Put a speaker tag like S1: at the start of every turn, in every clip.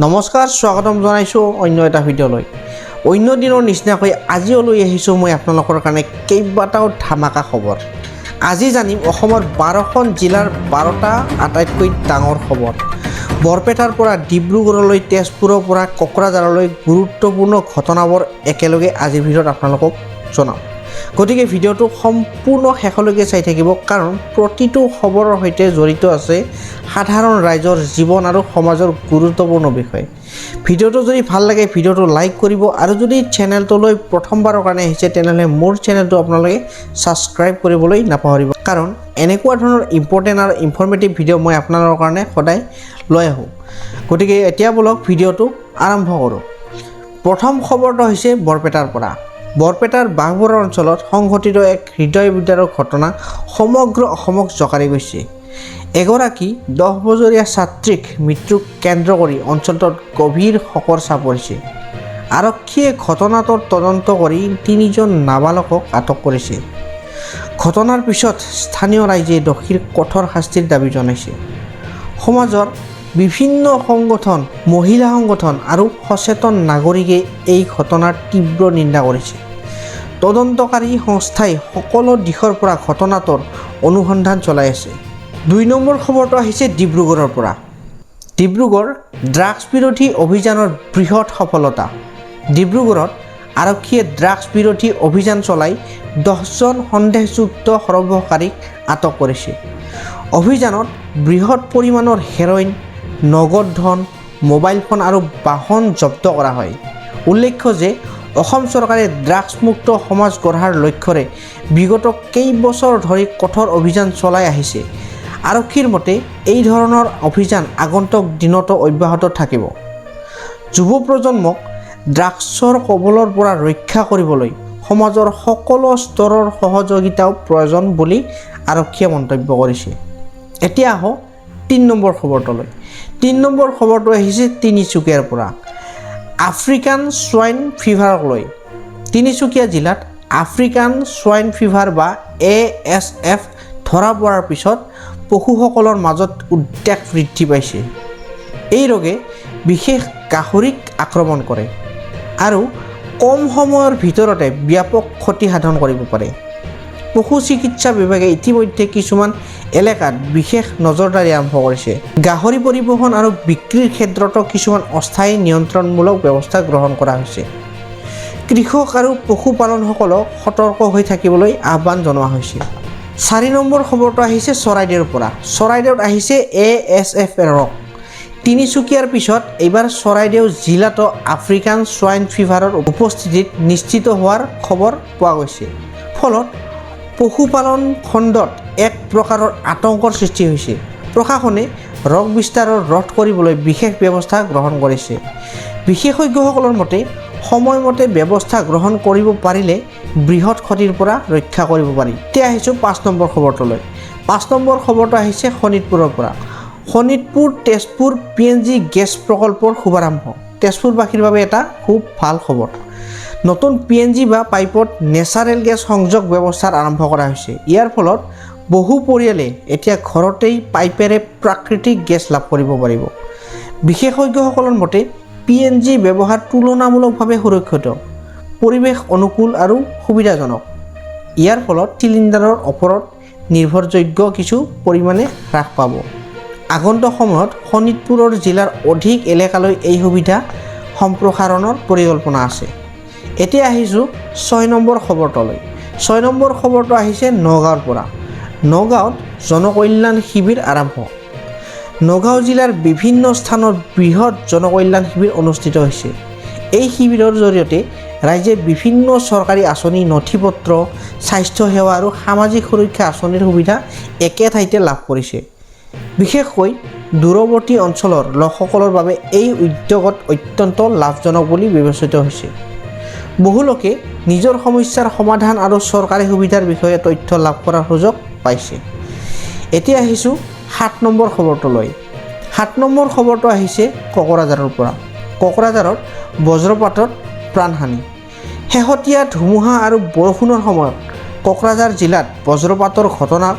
S1: নমস্কাৰ, স্বাগতম জনাইছোঁ অন্য এটা ভিডিঅ'লৈ। অন্য দিনৰ নিচিনাকৈ আজিও লৈ আহিছোঁ মই আপোনালোকৰ কাৰণে কেইবাটাও ধামাকা খবৰ। আজি জানিম অসমৰ 12খন জিলাৰ 12টা আটাইতকৈ ডাঙৰ খবৰ। বৰপেটাৰ পৰা ডিব্ৰুগড়লৈ, তেজপুৰৰ পৰা কোকৰাঝাৰলৈ গুৰুত্বপূৰ্ণ ঘটনাবোৰ একেলগে আজিৰ ভিডিঅ'ত আপোনালোকক জনাম। গতিকে ভিডিঅ'টো সম্পূৰ্ণ শেষলৈকে চাই থাকিব, কাৰণ প্ৰতিটো খবৰৰ সৈতে জড়িত আছে সাধাৰণ ৰাইজৰ জীৱন আৰু সমাজৰ গুৰুত্বপূৰ্ণ বিষয়। ভিডিঅ'টো যদি ভাল লাগে ভিডিঅ'টো লাইক কৰিব, আৰু যদি চেনেলটোলৈ প্ৰথমবাৰৰ কাৰণে আহিছে তেনেহ'লে মোৰ চেনেলটো আপোনালোকে ছাবস্ক্ৰাইব কৰিবলৈ নাপাহৰিব, কাৰণ এনেকুৱা ধৰণৰ ইম্পৰ্টেণ্ট আৰু ইনফৰ্মেটিভ ভিডিঅ' মই আপোনালোকৰ কাৰণে সদায় লৈ আহোঁ। গতিকে এতিয়া বলক ভিডিঅ'টো আৰম্ভ কৰোঁ। প্ৰথম খবৰটো হৈছে বৰপেটাৰ পৰা। বৰপেটাৰ বাঘবৰা অঞ্চলত সংঘটিত এক হৃদয় বিদাৰক ঘটনা সমগ্ৰ অসমক জোকাৰি গৈছে। এগৰাকী 10 বছৰীয়া ছাত্ৰীক মৃত্যুক কেন্দ্ৰ কৰি অঞ্চলটোত গভীৰ শোকৰ ছাপ পৰিছে। আৰক্ষীয়ে ঘটনাটোৰ তদন্ত কৰি 3জন নাবালকক আটক কৰিছে। ঘটনাৰ পিছত স্থানীয় ৰাইজে দোষীৰ কঠোৰ শাস্তিৰ দাবী জনাইছে। সমাজৰ বিভিন্ন সংগঠন, মহিলা সংগঠন আৰু সচেতন নাগৰিকে এই ঘটনাৰ তীব্ৰ নিন্দা কৰিছে। তদন্তকাৰী সংস্থাই সকলো দিশৰ পৰা ঘটনাটোৰ অনুসন্ধান চলাই আছে। 2 নম্বৰ খবৰটো আহিছে ডিব্ৰুগড়ৰ পৰা। ডিব্ৰুগড় ড্ৰাগছ বিৰোধী অভিযানৰ বৃহৎ সফলতা। ডিব্ৰুগড়ত আৰক্ষীয়ে ড্ৰাগছ বিৰোধী অভিযান চলাই 10জন সন্দেহযুক্ত সৰবৰাহকাৰীক আটক কৰিছে। অভিযানত বৃহৎ পৰিমাণৰ হেৰ'ইন, নগদ ধন, মোবাইল ফোন আৰু বাহন জব্দ কৰা হয়। উল্লেখ্য যে অসম চৰকাৰে ড্ৰাগছমুক্ত সমাজ গঢ়াৰ লক্ষ্যৰে বিগত কেইবছৰ ধৰি কঠোৰ অভিযান চলাই আহিছে। আৰক্ষীৰ মতে এই ধৰণৰ অভিযান আগন্তুক দিনতো অব্যাহত থাকিব। যুৱ প্ৰজন্মক ড্ৰাগছৰ কবলৰ পৰা ৰক্ষা কৰিবলৈ সমাজৰ সকলো স্তৰৰ সহযোগিতাও প্ৰয়োজন বুলি আৰক্ষীয়ে মন্তব্য কৰিছে। এতিয়া আহক 3 নম্বৰ খবৰটোলৈ। 3 নম্বৰ খবৰটো আহিছে তিনিচুকীয়াৰ পৰা। আফ্ৰিকান সোয়াইন ফিভাৰক লৈ তিনিচুকীয়া জিলাত আফ্ৰিকান সোয়াইন ফিভাৰ বা ASF ধৰা পৰাৰ পিছত পশুসকলৰ মাজত উদ্বেগ বৃদ্ধি পাইছে। এই ৰোগে বিশেষ গাহৰিক আক্ৰমণ কৰে আৰু কম সময়ৰ ভিতৰতে ব্যাপক ক্ষতি সাধন কৰিব পাৰে। পশু চিকিৎসা বিভাগে ইতিমধ্যে কিছুমান এলেকাত বিশেষ নজৰদাৰী আৰম্ভ কৰিছে। গাহৰি পৰিবহণ আৰু বিক্ৰীৰ ক্ষেত্ৰতো কিছুমান অস্থায়ী নিয়ন্ত্ৰণমূলক ব্যৱস্থা গ্ৰহণ কৰা হৈছে। কৃষক আৰু পশুপালনসকলক সতৰ্ক হৈ থাকিবলৈ আহ্বান জনোৱা হৈছে। 4 নম্বৰ খবৰটো আহিছে চৰাইদেউৰ পৰা। চৰাইদেউত আহিছে ASF ৰোগ। তিনিচুকীয়াৰ পিছত এইবাৰ চৰাইদেউ জিলাতো আফ্ৰিকান সোয়াইন ফিভাৰৰ উপস্থিতিত নিশ্চিত হোৱাৰ খবৰ পোৱা গৈছে। ফলত পশুপালন খণ্ডত এক প্ৰকাৰৰ আতংকৰ সৃষ্টি হৈছে। প্ৰশাসনে ৰোগ বিস্তাৰৰ ৰোধ কৰিবলৈ বিশেষ ব্যৱস্থা গ্ৰহণ কৰিছে। বিশেষজ্ঞসকলৰ মতে সময়মতে ব্যৱস্থা গ্ৰহণ কৰিব পাৰিলে বৃহৎ ক্ষতিৰ পৰা ৰক্ষা কৰিব পাৰি। এতিয়া আহিছোঁ 5 নম্বৰ খবৰটোলৈ। 5 নম্বৰ খবৰটো আহিছে শোণিতপুৰৰ পৰা। শোণিতপুৰ তেজপুৰ PNG গেছ প্ৰকল্পৰ শুভাৰম্ভ। তেজপুৰবাসীৰ বাবে এটা খুব ভাল খবৰ। নতুন PNG বা পাইপত নেচাৰেল গেছ সংযোগ ব্যৱস্থা আৰম্ভ কৰা হৈছে। ইয়াৰ ফলত বহু পৰিয়ালে এতিয়া ঘৰতেই পাইপেৰে প্ৰাকৃতিক গেছ লাভ কৰিব পাৰিব। বিশেষজ্ঞসকলৰ মতে PNG ব্যৱহাৰ তুলনামূলকভাৱে সুৰক্ষিত, পৰিৱেশ অনুকূল আৰু সুবিধাজনক। ইয়াৰ ফলত চিলিণ্ডাৰৰ ওপৰত নিৰ্ভৰযোগ্য কিছু পৰিমাণে হ্ৰাস পাব। আগন্তুক সময়ত শোণিতপুৰৰ জিলাৰ অধিক এলেকালৈ এই সুবিধা সম্প্ৰসাৰণৰ পৰিকল্পনা আছে। এতিয়া আহিছোঁ 6 নম্বৰ খবৰটোলৈ। 6 নম্বৰ খবৰটো আহিছে নগাঁৱৰ পৰা। নগাঁৱত জনকল্যাণ শিবিৰ আৰম্ভ। নগাঁও জিলাৰ বিভিন্ন স্থানত বৃহৎ জনকল্যাণ শিবিৰ অনুষ্ঠিত হৈছে। এই শিবিৰৰ জৰিয়তে ৰাইজে বিভিন্ন চৰকাৰী আঁচনি, নথিপত্ৰ, স্বাস্থ্যসেৱা আৰু সামাজিক সুৰক্ষা আঁচনিৰ সুবিধা একে ঠাইতে লাভ কৰিছে। বিশেষকৈ দূৰৱৰ্তী অঞ্চলৰ লোকসকলৰ বাবে এই উদ্যোগত অত্যন্ত লাভজনক বুলি বিবেচিত হৈছে। বহু লোকে নিজৰ সমস্যাৰ সমাধান আৰু চৰকাৰী সুবিধাৰ বিষয়ে তথ্য লাভ কৰাৰ সুযোগ পাইছে। এতিয়া আহিছোঁ 7 নম্বৰ খবৰটোলৈ। 7 নম্বৰ খবৰটো আহিছে কোকৰাঝাৰৰ পৰা। কোকৰাঝাৰত বজ্ৰপাতত প্ৰাণহানি। শেহতীয়া ধুমুহা আৰু বৰষুণৰ সময়ত কোকৰাঝাৰ জিলাত বজ্ৰপাতৰ ঘটনাত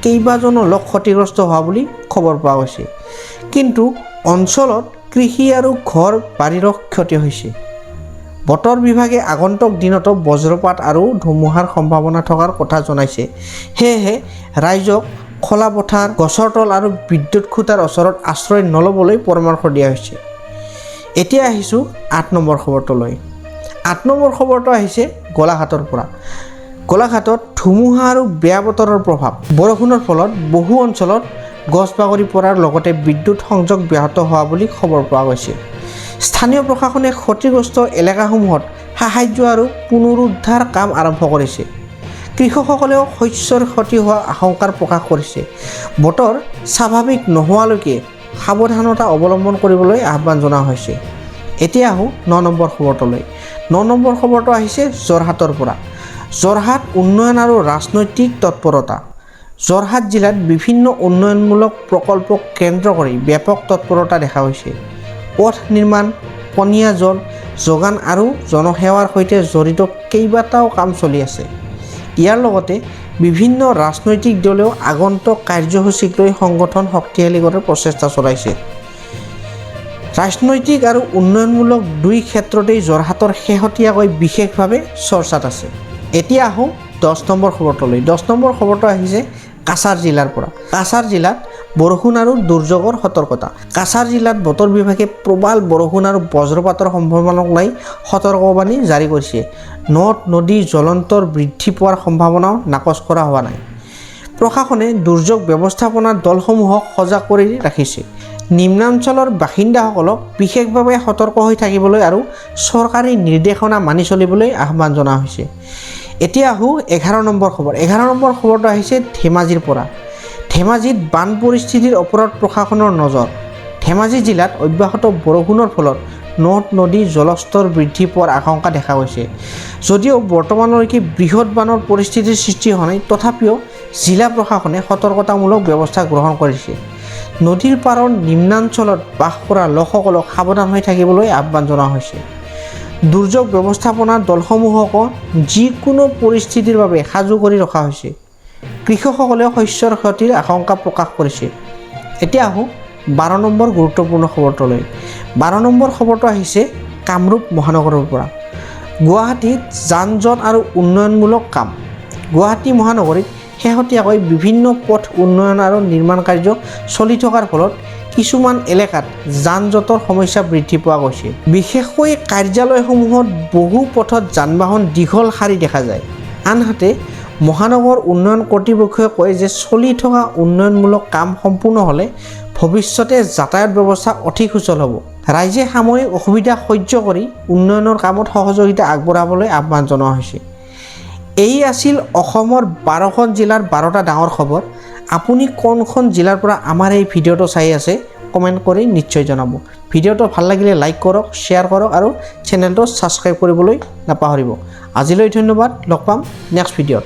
S1: কেইবাজনো লোক ক্ষতিগ্ৰস্ত হোৱা বুলি খবৰ পোৱা গৈছে। কিন্তু অঞ্চলত কৃষি আৰু ঘৰ বাৰীৰো ক্ষতি হৈছে। বতৰ বিভাগে আগন্তুক দিনতো বজ্ৰপাত আৰু ধুমুহাৰ সম্ভাৱনা থকাৰ কথা জনাইছে। সেয়েহে ৰাইজক খোলা পথাৰ, গছৰ তল আৰু বিদ্যুৎ খুঁটাৰ ওচৰত আশ্ৰয় নল'বলৈ পৰামৰ্শ দিয়া হৈছে। এতিয়া আহিছোঁ 8 নম্বৰ খবৰটোলৈ। 8 নম্বৰ খবৰটো আহিছে গোলাঘাটৰ পৰা। গোলাঘাটত ধুমুহা আৰু বেয়া বতৰৰ প্ৰভাৱ। বৰষুণৰ ফলত বহু অঞ্চলত গছ বাগৰি পৰাৰ লগতে বিদ্যুৎ সংযোগ ব্যাহত হোৱা বুলি খবৰ পোৱা গৈছে। স্থানীয় প্ৰশাসনে ক্ষতিগ্ৰস্ত এলেকাসমূহত সাহায্য আৰু পুনৰুদ্ধাৰ কাম আৰম্ভ কৰিছে। কৃষকসকলেও শস্যৰ ক্ষতি হোৱা আশংকাৰ প্ৰকাশ কৰিছে। বতৰ স্বাভাৱিক নোহোৱালৈকে সাৱধানতা অৱলম্বন কৰিবলৈ আহ্বান জনোৱা হৈছে। এতিয়া আহোঁ 9 নম্বৰ খবৰটোলৈ। 9 নম্বৰ খবৰটো আহিছে যোৰহাটৰ পৰা। যোৰহাট উন্নয়ন আৰু ৰাজনৈতিক তৎপৰতা। যোৰহাট জিলাত বিভিন্ন উন্নয়নমূলক প্ৰকল্পক কেন্দ্ৰ কৰি ব্যাপক তৎপৰতা দেখা গৈছে। পথ নিৰ্মাণ, পনীয়া জল যোগান আৰু জনসেৱাৰ সৈতে জড়িত কেইবাটাও কাম চলি আছে। ইয়াৰ লগতে বিভিন্ন ৰাজনৈতিক দলেও আগন্তুক কাৰ্যসূচীক লৈ সংগঠন শক্তিশালী কৰাৰ প্ৰচেষ্টা চলাইছে। ৰাজনৈতিক আৰু উন্নয়নমূলক দুই ক্ষেত্ৰতেই যোৰহাটৰ শেহতীয়াকৈ বিশেষভাৱে চৰ্চাত আছে। এতিয়া আহোঁ 10 নম্বৰ খবৰটোলৈ। 10 নম্বৰ খবৰটো আহিছে কাছাৰ জিলাৰ পৰা। কাছাৰ জিলাত বৰষুণ আৰু দুৰ্যোগৰ সতৰ্কতা। কাছাৰ জিলাত বতৰ বিভাগে প্ৰবল বৰষুণ আৰু বজ্ৰপাতৰ সম্ভাৱনাক লৈ সতৰ্কবাণী জাৰি কৰিছে। নদ-নদী জলন্তৰ বৃদ্ধি পোৱাৰ সম্ভাৱনাও নাকচ কৰা হোৱা নাই। প্ৰশাসনে দুৰ্যোগ ব্যৱস্থাপনাৰ দলসমূহক সজাগ কৰি ৰাখিছে। নিম্নাঞ্চলৰ বাসিন্দাসকলক বিশেষভাৱে সতৰ্ক হৈ থাকিবলৈ আৰু চৰকাৰী নিৰ্দেশনা মানি চলিবলৈ আহ্বান জনোৱা হৈছে। এতিয়া আহোঁ 11 নম্বৰ খবৰ। 11 নম্বৰ খবৰটো আহিছে ধেমাজিৰ পৰা। ধেমাজিত বান পৰিস্থিতিৰ ওপৰত প্ৰশাসনৰ নজৰ। ধেমাজি জিলাত অব্যাহত বৰষুণৰ ফলত নদ-নদী জলস্তৰ বৃদ্ধি পোৱাৰ আশংকা দেখা গৈছে। যদিও বৰ্তমানলৈকে বৃহৎ বানৰ পৰিস্থিতিৰ সৃষ্টি হোৱা নাই, তথাপিও জিলা প্ৰশাসনে সতৰ্কতামূলক ব্যৱস্থা গ্ৰহণ কৰিছে। নদীৰ পাৰৰ নিম্নাঞ্চলত বাস কৰা লোকসকলক সাৱধান হৈ থাকিবলৈ আহ্বান জনোৱা হৈছে। দুৰ্যোগ ব্যৱস্থাপনাৰ দলসমূহকো যিকোনো পৰিস্থিতিৰ বাবে সাজু কৰি ৰখা হৈছে। কৃষকসকলেও শস্যৰ ক্ষতিৰ আশংকা প্ৰকাশ কৰিছে। এতিয়া আহোঁ 12 নম্বৰ গুৰুত্বপূৰ্ণ খবৰটোলৈ। 12 নম্বৰ খবৰটো আহিছে কামৰূপ মহানগৰৰ পৰা। গুৱাহাটীত যান-জঁট আৰু উন্নয়নমূলক কাম। গুৱাহাটী মহানগৰীত শেহতীয়াকৈ বিভিন্ন পথ উন্নয়ন আৰু নিৰ্মাণ কাৰ্য চলি থকাৰ ফলত কিছুমান এলেকাত যান-জঁটৰ সমস্যা বৃদ্ধি পোৱা গৈছে। বিশেষকৈ কাৰ্যালয়সমূহত বহু পথত যান-বাহন দীঘল শাৰী দেখা যায়। আনহাতে মহানগৰ উন্নয়ন কৰ্তৃপক্ষই কয় যে চলি থকা উন্নয়নমূলক কাম সম্পূৰ্ণ হ'লে ভৱিষ্যতে যাতায়াত ব্যৱস্থা অধিক সুচল হ'ব। ৰাইজে সাময়িক অসুবিধা সহ্য কৰি উন্নয়নৰ কামত সহযোগিতা আগবঢ়াবলৈ আহ্বান জনোৱা হৈছে। এই আছিল অসমৰ 12খন জিলাৰ 12টা ডাঙৰ খবৰ। আপুনি কোনখন জিলাৰ পৰা আমাৰ এই ভিডিঅ'টো চাই আছে কমেণ্ট কৰি নিশ্চয় জনাব। ভিডিঅ'টো ভাল লাগিলে লাইক কৰক, শ্বেয়াৰ কৰক আৰু চেনেলটো ছাবস্ক্ৰাইব কৰিবলৈ নাপাহৰিব। আজিলৈ ধন্যবাদ। লগ পাম নেক্সট ভিডিঅ'ত।